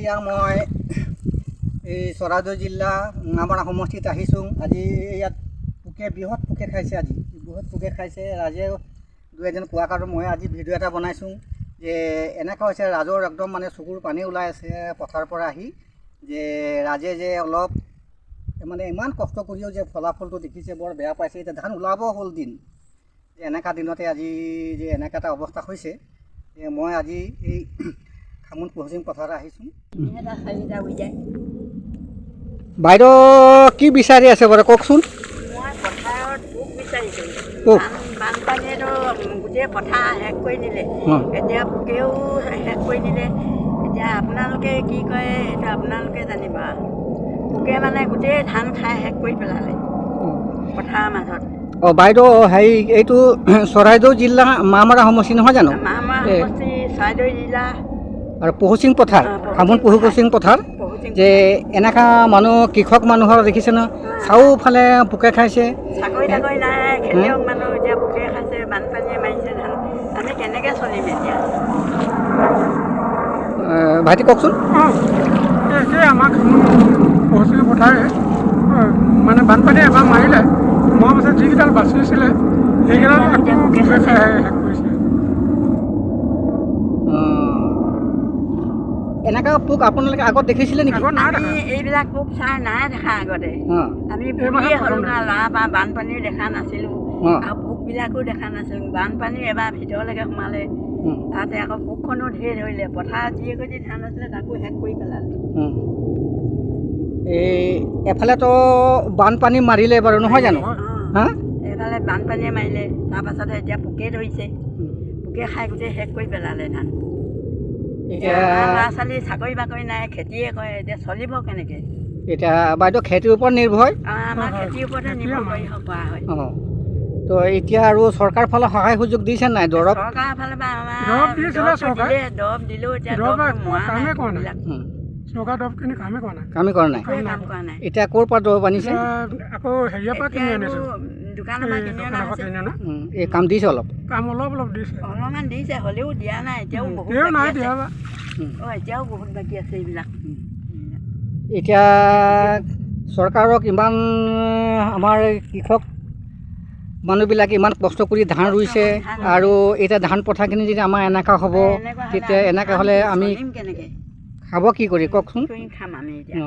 এয়া মই এই চৰাইদেউ জিলা নামৰা সমষ্টিত আহিছোঁ। আজি ইয়াত বৃহৎ পোকে খাইছে। আজি বৃহৎ পোকে খাইছে। ৰাজে দুই এজন কোৱা কাৰণে মই আজি ভিডিঅ' এটা বনাইছোঁ যে এনেকুৱা হৈছে ৰাজৰ একদম মানে চকুৰ পানী ওলাই আছে পথাৰৰ পৰা আহি, যে ৰাজে যে অলপ মানে ইমান কষ্ট কৰিও যে ফলাফলটো দেখিছে বৰ বেয়া পাইছে। এতিয়া ধান ওলাব হ'ল দিন, যে এনেকুৱা দিনতে আজি যে এনেকুৱা এটা অৱস্থা হৈছে, মই আজি এই খামুন পশ্চিম পথাৰত আহিছোঁ। বাইদেউ কি বিচাৰি আছে বাৰু কওকচোন? মই পথাৰত পোক বিচাৰিছোঁ। পোক বানপানীয়েতো গোটেই পথাৰ শেষ কৰি দিলে, এতিয়া পোকেও শেষ কৰি দিলে। এতিয়া আপোনালোকে কি কয় সেইটো আপোনালোকে জানিব। পোকে মানে গোটেই ধান খাই শেষ কৰি পেলালে পথাৰৰ মাজত। অঁ বাইদেউ হেৰি এইটো চৰাইদেউ জিলা মামৰা সমষ্টি নহয় জানো? মামৰা সমষ্টি চৰাইদেউ জিলা আৰু পহুচিং পথাৰ, খামুন পহুচিং পথাৰ। যে এনেকুৱা মানুহ কৃষক মানুহৰ দেখিছে ন, চাৰিওফালে পোকে খাইছে। চাকৰি তাকৰি নাই, খেতিয়ক মানুহ এতিয়া পোকে খাইছে, বানপানীয়ে মাৰিছে ধান। আমি কেনেকৈ চলিম এতিয়া? ভাইটি কওকচোন। এই আমাক পহুচিং পথাৰে মানে বানপানীয়ে এবাৰ মাৰিলে, মই পাছত যিকেইডাল বাচিছিলে সেইকেইডাল আকৌ পোকে খাই শেষ কৰিছে। এনেকুৱা পোক আপোনালোকে আগত দেখিছিলে নেকি? আমি এইবিলাক পোক চাই নাই দেখা আগতে। আমি বুঢ়ীয়ে হ'লোঁ না, ল'ৰা বা বানপানীও দেখা নাছিলোঁ আৰু পোকবিলাকো দেখা নাছিলোঁ। বানপানী এবাৰ ভিতৰলৈকে সোমালে, তাতে আকৌ পোকখনো ধেৰ ধৰিলে। পথাৰত যি এগজি ধান আছিলে তাকো শেষ কৰি পেলালে। এই এফালেতো বানপানী মাৰিলে বাৰু নহয় জানো? এইফালে বানপানীয়ে মাৰিলে, তাৰপাছতে এতিয়া পোকে ধৰিছে। পোকে খাই গোটেই শেষ কৰি পেলালে ধান। এতিয়া ল'ৰা ছোৱালী চাকৰি বাকৰি নাই, খেতিয়ে কৰে, এতিয়া চলিব কেনেকৈ? এতিয়া বাইদেউ খেতিৰ ওপৰত নিৰ্ভৰ। আমাৰ খেতিৰ ওপৰতে নিৰ্ভৰ কৰি কৰা হয়। তো এতিয়া আৰু চৰকাৰৰ ফালে সহায় সুযোগ দিছে নাই? দৰৱ চৰকাৰৰ ফালৰ পৰা আমাৰ দৰৱ দিছিলে, চৰকাৰে দৰৱ দিলেও এতিয়া কামেই কৰা নাই। চৰকাৰ দৰৱখিনি কামেই কৰা নাই, কামেই কৰা নাই। কাম কৰা নাই। এতিয়া ক'ৰ পৰা দৰৱ আনিছে? আকৌ হেৰিয়াৰ পৰা কিনি আনিছোঁ, দোকানৰ পৰা কিনি অনা হৈছে। এই কাম দিছে অলপ? কাম অলপ দিছে, অলপমান দিছে, হ'লেও দিয়া নাই। এতিয়াও বহুত নাই বাকী দিয়া। আছে। এতিয়াও বহুত বাকী আছে এইবিলাক। এতিয়া চৰকাৰক ইমান আমাৰ কৃষক মানুহবিলাকে ইমান কষ্ট কৰি ধান ৰুইছে, আৰু এতিয়া ধান পথাৰখিনি যদি আমাৰ এনেকুৱা হ'ব, তেতিয়া এনেকৈ হ'লে আমি কেনেকৈ খাব কি কৰি কওকচোন? খাম আমি এতিয়া?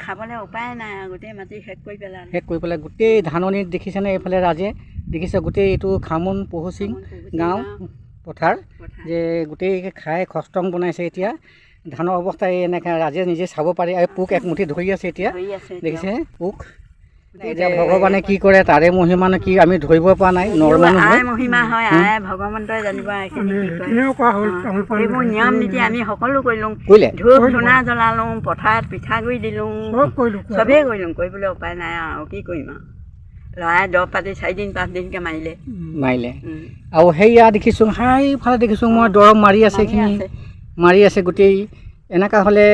খাবলৈ উপায় নাই, গোটেই মাটি শেষ কৰি পেলালে। শেষ কৰি পেলাই গোটেই ধাননিত দেখিছেনে? এইফালে ৰাজে দেখিছে গোটেই এইটো খামুন পহুচিং গাঁও পথাৰ, যে গোটেই খাই খষ্টং বনাইছে। এতিয়া ধানৰ অৱস্থা এই এনেকৈ ৰাজে নিজে চাব পাৰি। আৰু পোক একমুঠি ধৰি আছে এতিয়া, দেখিছে পোক। এতিয়া ভগৱানে কি কৰে তাৰে মহিমানো কি আমি ধৰিব পৰা নাই। আই মহিমা হয়, আই ভগৱন্তই জানিব। এইবোৰ নিয়ম নীতি আমি সকলো কৰিলোঁ। ধূপ ধূনা জ্বলালোঁ, পথাৰত পিঠাগুড়ি দিলোঁ, চবেই কৰিলোঁ। কৰিবলৈ উপায় নাই আৰু কি কৰিম আৰু। ল'ৰাই দৰৱ পাতি 4 দিন 5 দিনকৈ মাৰিলে। আৰু সেয়া দেখিছোঁ, সেইফালে দেখিছোঁ মই দৰৱ মাৰি আছে, এইখিনি মাৰি আছে গোটেই। এনেকুৱা হ'লে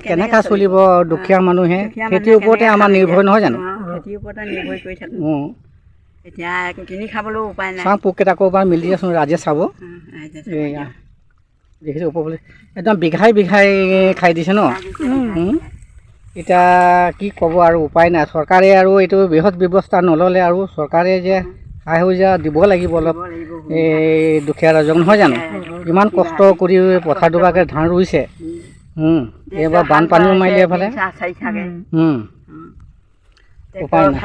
কেনেকৈ চলিব দুখীয়া মানুহে? খেতিৰ ওপৰতে আমাৰ নিৰ্ভৰ নহয় জানো? খেতিৰ ওপৰতে নিৰ্ভৰ কৰি থাকোঁ। এতিয়া কিনি খাবলৈও উপায় নাই। চাওঁ পোককেইটা ক'ৰবাত মিলি আছোঁ, ৰাজে চাব। দেখিছোঁ ওপৰলৈ একদম বিঘাই বিঘাই খাই দিছে ন। এতিয়া কি ক'ব আৰু, উপায় নাই। চৰকাৰে আৰু এইটো বৃহৎ ব্যৱস্থা নল'লে, আৰু চৰকাৰে যে সহায় সুবিধা দিব লাগিব অলপ এই দুখীয়া ৰাইজক নহয় জানো? ইমান কষ্ট কৰি পথাৰ দুবাৰকৈ ধান ৰুইছে, এইবাৰ বানপানীও মাৰিলে এইফালে। উপায় নাই,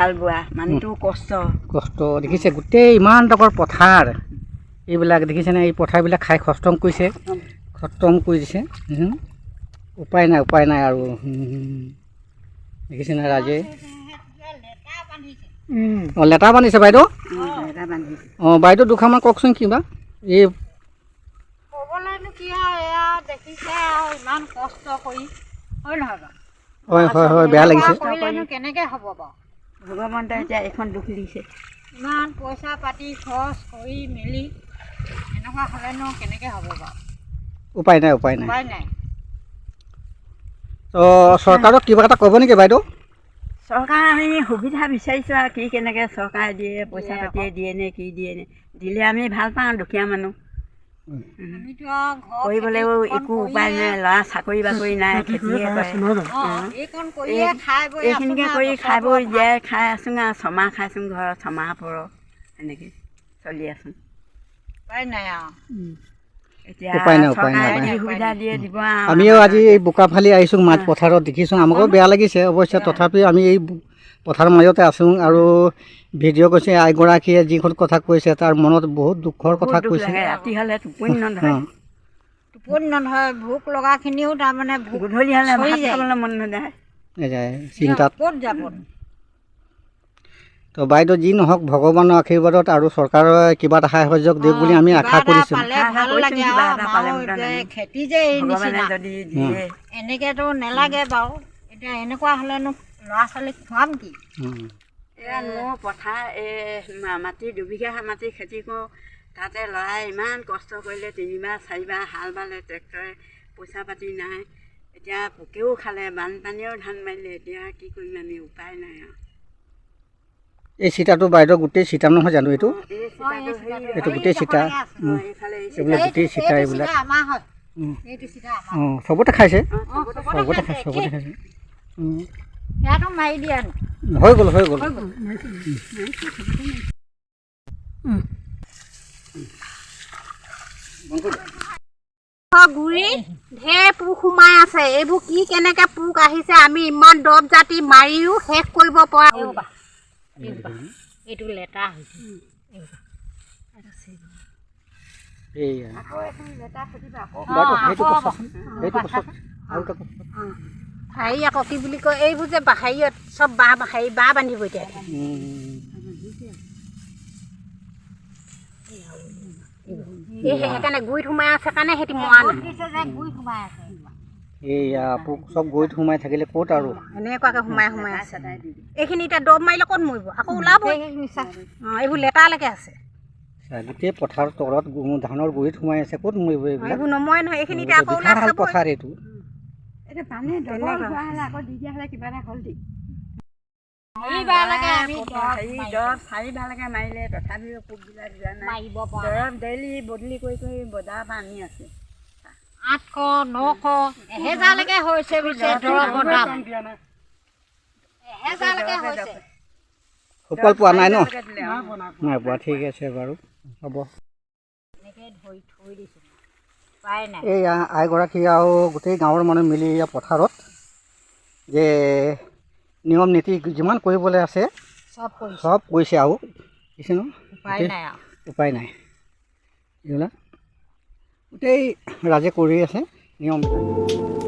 কষ্ট দেখিছে গোটেই ইমান টকৰ পথাৰ। এইবিলাক দেখিছেনে? এই পথাৰবিলাক খাই খষ্টম কৰিছে, খতম কৰি দিছে। উপায় নাই, উপায় নাই আৰু। দেখিছেনে ৰাজে? অঁ লেটাৰ বান্ধিছে বাইদেউ? অঁ বাইদেউ দুখাৰমান কওকচোন কিবা। এই ক'বলৈনো কি আৰু, এয়া দেখিছে আৰু ইমান কষ্ট কৰি, হয় নহয় বাৰু? হয় বেয়া লাগিছে। কৰিলেনো কেনেকৈ হ'ব বাৰু? ভগৱন্তই এতিয়া এইখন দুখ দিছে। ইমান পইচা পাতি খৰচ কৰি মেলি এনেকুৱা হ'লেনো কেনেকৈ হ'ব বাৰু? উপায় নাই, উপায় নাই। উপায় নাই। তো চৰকাৰক কিবা এটা ক'ব নেকি বাইদেউ? চৰকাৰ আমি সুবিধা বিচাৰিছোঁ আৰু কি কেনেকৈ চৰকাৰে দিয়ে, পইচা পাতিয়ে দিয়ে নে কি দিয়ে নে? দিলে আমি ভাল পাওঁ দুখীয়া মানুহ। আমিতো আৰু ঘৰ কৰিবলৈও একো উপায় নাই, ল'ৰা চাকৰি বাকৰি নাই, খেতিয়ে কৰে। এইকণ কৰিয়ে খাই বৈ এইখিনিকে কৰি খাই বৈ জীয়াই খাই আছোং আৰু ছমাহ খাইছোং ঘৰত, ছমাহ পৰ এনেকৈ চলি আছোং। উপায় নাই আৰু এতিয়া উপায় নাই, উপায় নাই, চৰকাৰে উপায় যি নাই। সুবিধা দিয়ে দিব আৰু। আমিও আজি এই বোকাফালি আহিছোঁ, মাছ পথাৰত দেখিছোঁ, আমাকো বেয়া লাগিছে অৱশ্যে, তথাপিও আমি এই পথাৰৰ মাজতে আছোঁ আৰু ভিডিঅ' কৈছে আইগৰাকীয়ে যিখন কথা কৈছে তাৰ মনত বহুত দুখৰ কথা বহুত দুখ কৈছে। লাগে, ৰাতি হ'লে টোপনি নধৰে, টোপনি নধৰে, ভোক লগাখিনিও তাৰমানে ভোক গধূলি হ'লে চৰি ভাত যায়। খাবলৈ মন নাযায়। চিন্তাত। ক'ত যাব? তো বাইদেউ যি নহওক, ভগৱানৰ আশীৰ্বাদত আৰু চৰকাৰৰ কিবা এটা সাহায্য দিয়ক বুলি আমি আশা কৰিছোঁ। পালে আশা ভাল কৰিছোঁ লাগে কিবা আৰু এটা পালে আমাৰো বোলে যে নাই। খেতি যে এই ভগৱানে নিচিনা যদি দিয়ে। এনেকেতো নেলাগে বাৰু। এতিয়া এনেকুৱা হ'লেনো ল'ৰা ছোৱালীক খুৱাম কি? এয়া মোৰ পথাৰ মাটি দুবিঘা মাটি খেতি কৰোঁ, তাতে ল'ৰাই ইমান কষ্ট কৰিলে, 3বাৰ 4বাৰ হাল বালে, ট্ৰেক্টৰে পইচা পাতি নাই। এতিয়া পোকেও খালে, বানপানীয়েও ধান মাৰিলে, এতিয়া কি কৰিম আমি, উপায় নাই আৰু। এই চিতাটো বাইদেউ গোটেই চিতা নহয় জানো এইটো? এই চিতাটো এইটো গোটেই চিতা, এইফালে এইবিলাক গোটেই চিতা এইবিলাক। আমাৰ হয়, এইটো চিধা আমাৰ। অঁ, চবতে খাইছে, চবতে খাইছে, চবতে খাইছে। সেয়াতো মাৰি দিয়া হৈ গ'ল, হৈ গ'ল। গুৰি ঢেৰ পোক সোমাই আছে। এইবোৰ কি কেনেকে পোক আহিছে, আমি ইমান দৰৱ জাতি মাৰিও শেষ কৰিব পৰা। এইটো লেটা হৈছে। হেৰি আকৌ কি বুলি কয়, এইবোৰ যে হেৰিয়ত চব বাঁহ বান্ধিব এতিয়া। সেইকাৰণে গুৰিত সোমাই আছে কাৰণে সিহঁতি মৰা নাই। গুৰিত সোমাই আছে এইয়া পোক চব গুৰিত সোমাই থাকিলে ক'ত আৰু এনেকুৱাকে সোমাই আছে। এইখিনি এতিয়া দৰৱ মাৰিলে ক'ত মৰিব, আকৌ ওলাব। এইবোৰ লেটালৈকে আছে, গোটেই পথাৰৰ তলত ধানৰ গুৰিত সোমাই আছে, ক'ত মৰিব এইবিলাক? এইবোৰ নমৰে নহয়। এইখিনি এতিয়া আকৌ ওলাই বিশাল পথাৰ এইটো। এতিয়া পানী ডবল হোৱা হ'লে আকৌ দি দিয়া হ'লে কিবা এটা হ'ল দি। আমি দৰৱ 4বাৰলৈকে মাৰিলে, তথাপিও পোকবিলাক যোৱা নাই। দৰৱ ডেইলি বদলি কৰি কৰি বজাৰৰ পৰা আনি আছে। 800, 900, 1000লৈকে হৈছে বুলিছে দৰৱৰ দাম। 1000লৈকে হৈছে। সুফল পোৱা নাই ন? নাই পোৱা, ঠিক আছে বাৰু, হ'ব। এনেকৈ ধৰি থৈ দিছোঁ, উপায় নাই। এইয়া আইগৰাকী আৰু গোটেই গাঁৱৰ মানুহ মিলি ইয়াৰ পথাৰত যে নিয়ম নীতি যিমান কৰিবলৈ আছে চব কৰিছে আৰু কিছু উপায় নাই আৰু। উপায় নাই, এইবিলাক গোটেই ৰাইজে কৰি আছে নিয়মবিলাক।